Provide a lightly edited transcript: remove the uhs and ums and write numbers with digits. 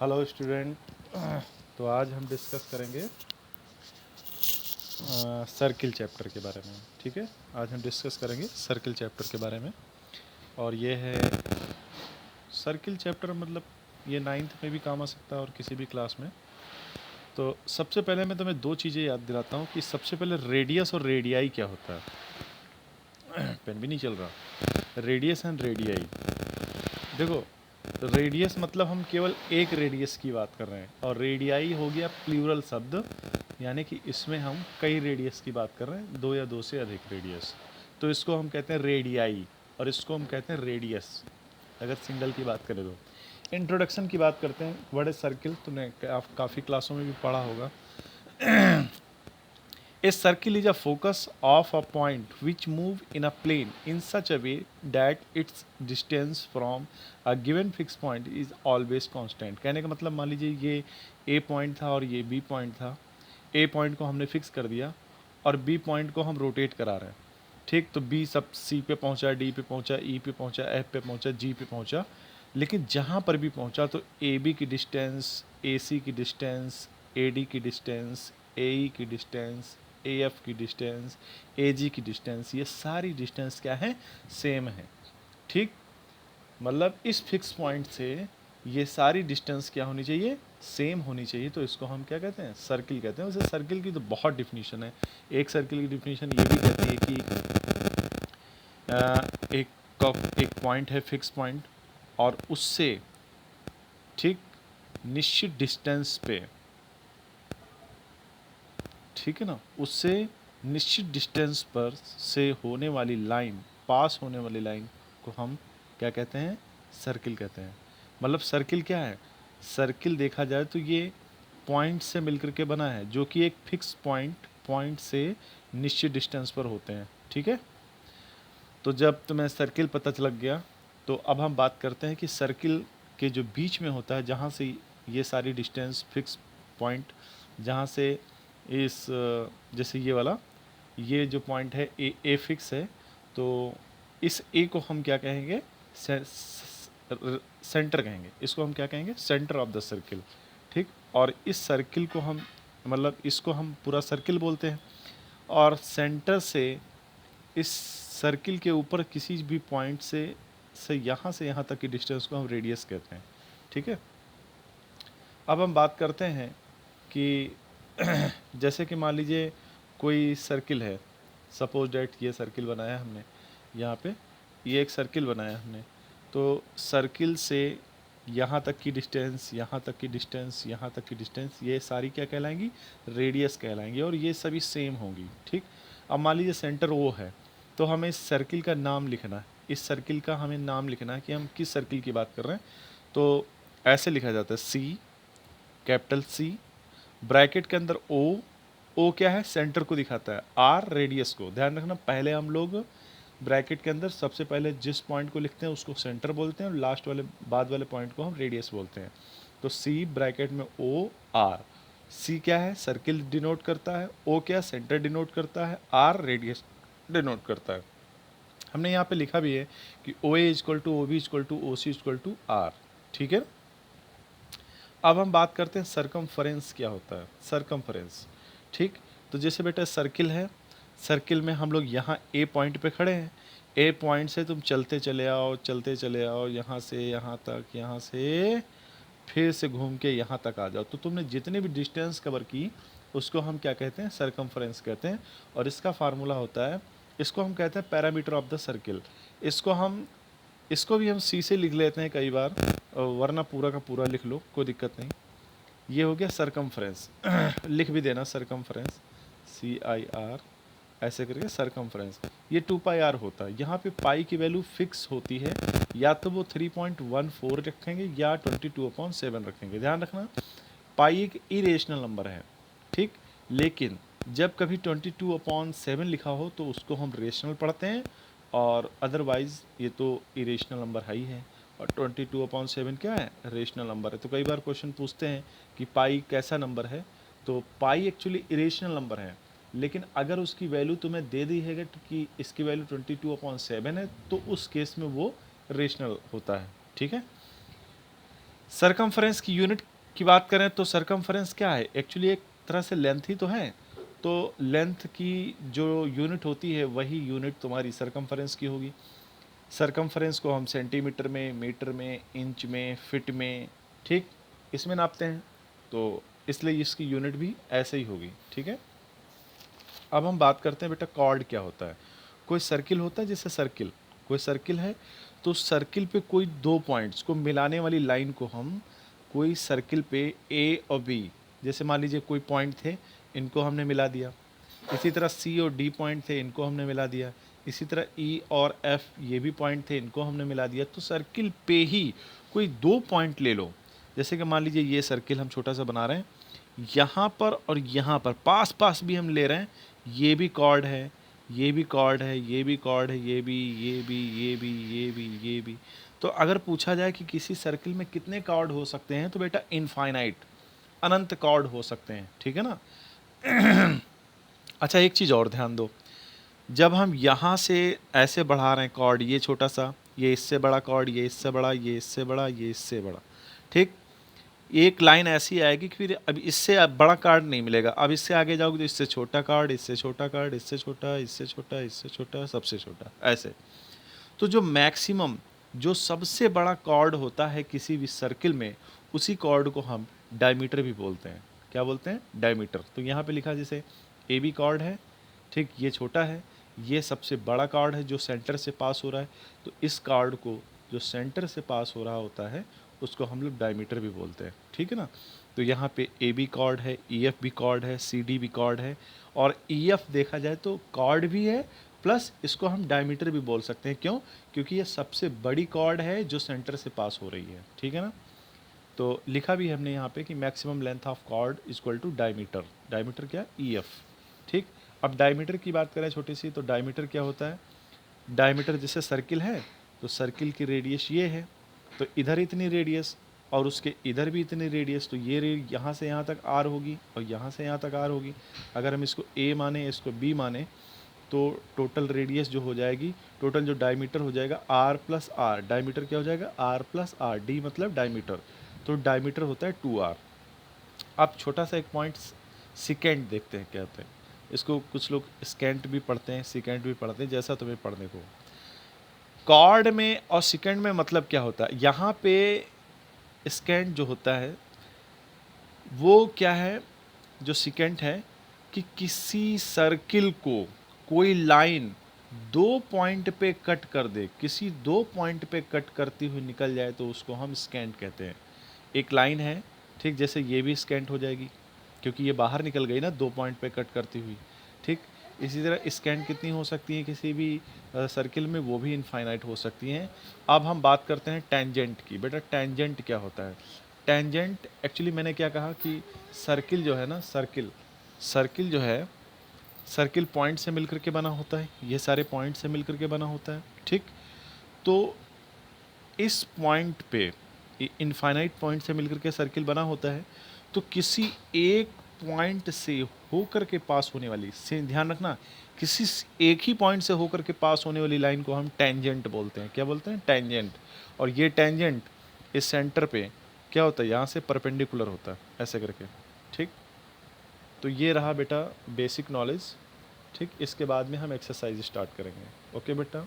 Hello student. तो आज हम डिस्कस करेंगे सर्किल चैप्टर के बारे में। ठीक है, आज हम डिस्कस करेंगे सर्किल चैप्टर के बारे में। और ये है सर्किल चैप्टर, मतलब ये 9th में भी काम आ सकता है और किसी भी क्लास में। तो सबसे पहले मैं तुम्हें दो चीज़ें याद दिलाता हूँ कि सबसे पहले रेडियस और रेडियाई क्या होता है। पेन भी नहीं चल रहा। रेडियस एंड रेडियाई, देखो, रेडियस मतलब हम केवल एक रेडियस की बात कर रहे हैं, और रेडियाई हो गया प्लूरल शब्द, यानी कि इसमें हम कई रेडियस की बात कर रहे हैं, दो या दो से अधिक रेडियस। तो इसको हम कहते हैं रेडियाई और इसको हम कहते हैं रेडियस, अगर सिंगल की बात करें तो। इंट्रोडक्शन की बात करते हैं। व्हाट इज सर्किल, तुमने काफ़ी क्लासों में भी पढ़ा होगा। A circle is a focus of a point which move in a plane in such a way that its distance from a given fixed point is always constant। कहने का मतलब, मान लीजिए ये A पॉइंट था और ये B पॉइंट था। A पॉइंट को हमने फिक्स कर दिया और B पॉइंट को हम रोटेट करा रहे हैं। ठीक, तो B सब C पे पहुंचा, D पे पहुंचा, E पे पहुंचा, F पे पहुंचा, G पे पहुंचा। लेकिन जहाँ पर भी पहुंचा तो AB की डिस्टेंस, AC की डिस्टेंस, AD की डिस्टेंस, AE की डिस्टेंस, AF की डिस्टेंस, AG की डिस्टेंस, ये सारी डिस्टेंस क्या है, सेम है। ठीक, मतलब इस फिक्स पॉइंट से ये सारी डिस्टेंस क्या होनी चाहिए, सेम होनी चाहिए। तो इसको हम क्या कहते हैं, सर्किल कहते हैं। वैसे सर्किल की तो बहुत डिफिनीशन है। एक सर्किल की डिफिनीशन ये भी कहती है कि एक पॉइंट है, फिक्स पॉइंट, और उससे ठीक निश्चित डिस्टेंस पे, ठीक है ना, उससे निश्चित डिस्टेंस पर से होने वाली लाइन, पास होने वाली लाइन को हम क्या कहते हैं, सर्किल कहते हैं। मतलब सर्किल क्या है, सर्किल देखा जाए तो ये पॉइंट से मिलकर के बना है, जो कि एक फिक्स पॉइंट से निश्चित डिस्टेंस पर होते हैं। ठीक है, तो जब तुम्हें सर्किल पता चल गया, तो अब हम बात करते हैं कि सर्किल के जो बीच में होता है, जहाँ से ये सारी डिस्टेंस फिक्स पॉइंट, जहाँ से इस जैसे ये वाला, ये जो पॉइंट है ए फिक्स है, तो इस ए को हम क्या कहेंगे, सेंटर कहेंगे। इसको हम क्या कहेंगे, सेंटर ऑफ द सर्किल। ठीक, और इस सर्किल को हम, मतलब इसको हम पूरा सर्किल बोलते हैं। और सेंटर से इस सर्किल के ऊपर किसी भी पॉइंट से यहाँ तक की डिस्टेंस को हम रेडियस कहते हैं। ठीक है, अब हम बात करते हैं कि जैसे कि मान लीजिए कोई सर्किल है, सपोज डैट ये सर्किल बनाया हमने, यहाँ पे ये एक सर्किल बनाया हमने, तो सर्किल से यहाँ तक की डिस्टेंस, यहाँ तक की डिस्टेंस, यहाँ तक की डिस्टेंस, ये सारी क्या कहलाएंगी, रेडियस कहलाएंगी, और ये सभी सेम होंगी। ठीक, अब मान लीजिए सेंटर वो है, तो हमें इस सर्किल का नाम लिखना है। इस सर्किल का हमें नाम लिखना है कि हम किस सर्किल की बात कर रहे हैं। तो ऐसे लिखा जाता है, सी, कैपिटल सी, ब्रैकेट के अंदर ओ क्या है, सेंटर को दिखाता है, आर रेडियस को। ध्यान रखना, पहले हम लोग ब्रैकेट के अंदर सबसे पहले जिस पॉइंट को लिखते हैं उसको सेंटर बोलते हैं, और लास्ट वाले बाद वाले पॉइंट को हम रेडियस बोलते हैं। तो सी ब्रैकेट में ओ आर, सी क्या है, सर्किल डिनोट करता है, ओ क्या, सेंटर डिनोट करता है, आर रेडियस डिनोट करता है। हमने यहाँ पे लिखा भी है कि O A is equal to O B is equal to O C is equal to R. ठीक है, अब हम बात करते हैं सरकमफरेंस क्या होता है, सरकमफरेंस। ठीक, तो जैसे बेटा सर्किल है, सर्किल में हम लोग यहाँ ए पॉइंट पे खड़े हैं, ए पॉइंट से तुम चलते चले आओ, चलते चले आओ, यहाँ से यहाँ तक, यहाँ से फिर से घूम के यहाँ तक आ जाओ, तो तुमने जितनी भी डिस्टेंस कवर की उसको हम क्या कहते हैं, सरकमफरेंस कहते हैं। और इसका फार्मूला होता है, इसको हम कहते हैं पैरामीटर ऑफ द सर्किल। इसको भी हम सी से लिख लेते हैं कई बार, वरना पूरा का पूरा लिख लो, कोई दिक्कत नहीं। ये हो गया सरकमफ्रेंस। लिख भी देना सरकमफ्रेंस, CIR ऐसे करके सरकमफ्रेंस। ये 2πr होता है। यहाँ पे पाई की वैल्यू फिक्स होती है, या तो वो 3.14 रखेंगे या 22/7 रखेंगे। ध्यान रखना, पाई एक इरेशनल नंबर है। ठीक, लेकिन जब कभी 22/7 लिखा हो तो उसको हम रेशनल पढ़ते हैं, और अदरवाइज़ ये तो इरेशनल नंबर है ही है, और 22/7 क्या है, रेशनल नंबर है। तो कई बार क्वेश्चन पूछते हैं कि पाई कैसा नंबर है, तो पाई एक्चुअली इरेशनल नंबर है, लेकिन अगर उसकी वैल्यू तुम्हें दे दी है कि इसकी वैल्यू 22/7 है, तो उस केस में वो रेशनल होता है। ठीक है, सरकमफ्रेंस की यूनिट की बात करें तो सरकमफ्रेंस क्या है, एक्चुअली एक तरह से लेंथ ही तो है। तो लेंथ की जो यूनिट होती है वही यूनिट तुम्हारी सरकमफ्रेंस की होगी। सरकमफ्रेंस को हम सेंटीमीटर में, मीटर में, इंच में, फिट में, ठीक, इसमें नापते हैं। तो इसलिए इसकी यूनिट भी ऐसे ही होगी, ठीक है। अब हम बात करते हैं बेटा कॉर्ड क्या होता है। कोई सर्किल होता है, जैसे सर्किल, कोई सर्किल है तो सर्किल पे कोई दो पॉइंट्स को मिलाने वाली लाइन को हम, कोई सर्किल पे ए और बी, जैसे मान लीजिए कोई पॉइंट थे, इनको हमने मिला दिया। इसी तरह सी और डी पॉइंट थे, इनको हमने मिला दिया। इसी तरह ई और एफ ये भी पॉइंट थे, इनको हमने मिला दिया। तो सर्किल पे ही कोई दो पॉइंट ले लो, जैसे कि मान लीजिए ये सर्किल हम छोटा सा बना रहे हैं, यहाँ पर और यहाँ पर पास पास भी हम ले रहे हैं, ये भी कॉर्ड है, ये भी कॉर्ड है, ये भी कॉर्ड है, ये भी, ये भी, ये भी, ये भी, ये भी। तो अगर पूछा जाए कि किसी सर्किल में कितने कॉर्ड हो सकते हैं, तो बेटा इनफाइनाइट, अनंत कॉर्ड हो सकते हैं, ठीक है ना। अच्छा एक चीज़ और ध्यान दो, जब हम यहाँ से ऐसे बढ़ा रहे हैं कॉर्ड, ये छोटा सा, ये इससे बड़ा कॉर्ड, ये इससे बड़ा, ये इससे बड़ा, ये इससे बड़ा, ठीक, एक लाइन ऐसी आएगी कि फिर अब इससे अब बड़ा कार्ड नहीं मिलेगा, अब इससे आगे जाओगे तो इससे छोटा कार्ड, इससे छोटा कार्ड, इससे छोटा, इससे छोटा, इससे छोटा, सबसे छोटा, ऐसे। तो जो मैक्सिमम, जो सबसे बड़ा कॉर्ड होता है किसी भी सर्किल में, उसी कॉर्ड को हम डायमीटर भी बोलते हैं। क्या बोलते हैं? डायमीटर। तो यहाँ पे लिखा जैसे ए बी कॉर्ड है, ठीक, ये छोटा है, ये सबसे बड़ा कॉर्ड है जो सेंटर से पास हो रहा है। तो इस कॉर्ड को जो सेंटर से पास हो रहा होता है उसको हम लोग डायमीटर भी बोलते हैं, ठीक है ना। तो यहाँ पे ए बी कॉर्ड है, ई एफ भी कॉर्ड है, सी डी भी कॉर्ड है, और ई एफ देखा जाए तो कॉर्ड भी है, प्लस इसको हम डायमीटर भी बोल सकते हैं। क्यों? क्योंकि ये सबसे बड़ी कॉर्ड है जो सेंटर से पास हो रही है, ठीक है ना। तो लिखा भी हमने यहाँ पे कि maximum length of chord equal to diameter. Diameter क्या? ई एफ, ठीक। अब डायमीटर की बात करें छोटी सी, तो डायमीटर क्या होता है? डायमीटर जैसे सर्किल है तो सर्किल की रेडियस ये है, तो इधर इतनी रेडियस और उसके इधर भी इतनी रेडियस, तो ये यहाँ से यहाँ तक आर होगी और यहाँ से यहाँ तक आर होगी। अगर हम इसको ए माने, इसको बी माने, तो टोटल रेडियस जो हो जाएगी, टोटल जो डायमीटर हो जाएगा आर प्लस आर। डायमीटर क्या हो जाएगा? आर प्लस आर, डी मतलब डायमीटर, तो डायमीटर होता है 2r। अब छोटा सा एक पॉइंट सिकेंड देखते हैं क्या होता है। इसको कुछ लोग स्केंट भी पढ़ते हैं, सिकेंड भी पढ़ते हैं, जैसा तुम्हें पढ़ने को। कॉर्ड में और सेकेंड में मतलब क्या होता है? यहाँ पे स्केंट जो होता है वो क्या है, जो सेकेंड है, कि किसी सर्किल को कोई लाइन दो पॉइंट पे कट कर दे, किसी दो पॉइंट पे कट करती हुई निकल जाए तो उसको हम स्केंट कहते हैं। एक लाइन है, ठीक, जैसे ये भी स्केंट हो जाएगी क्योंकि ये बाहर निकल गई ना दो पॉइंट पे कट करती हुई, ठीक। इसी तरह स्केंट कितनी हो सकती है किसी भी सर्किल में? वो भी इनफाइनाइट हो सकती हैं। अब हम बात करते हैं टेंजेंट की। बेटा टेंजेंट क्या होता है? टेंजेंट एक्चुअली मैंने क्या कहा कि सर्किल जो है ना, सर्किल, सर्किल जो है, सर्किल पॉइंट से मिलकर के बना होता है, ये सारे पॉइंट से मिलकर के बना होता है, ठीक। तो इस पॉइंट पे, इनफाइनाइट पॉइंट से मिलकर के सर्किल बना होता है, तो किसी एक पॉइंट से होकर के पास होने वाली, से ध्यान रखना, किसी एक ही पॉइंट से होकर के पास होने वाली लाइन को हम टेंजेंट बोलते हैं। क्या बोलते हैं? टेंजेंट। और ये टेंजेंट इस सेंटर पे क्या होता है? यहाँ से परपेंडिकुलर होता है, ऐसे करके, ठीक। तो ये रहा बेटा बेसिक नॉलेज, ठीक। इसके बाद में हम एक्सरसाइज स्टार्ट करेंगे। ओके बेटा।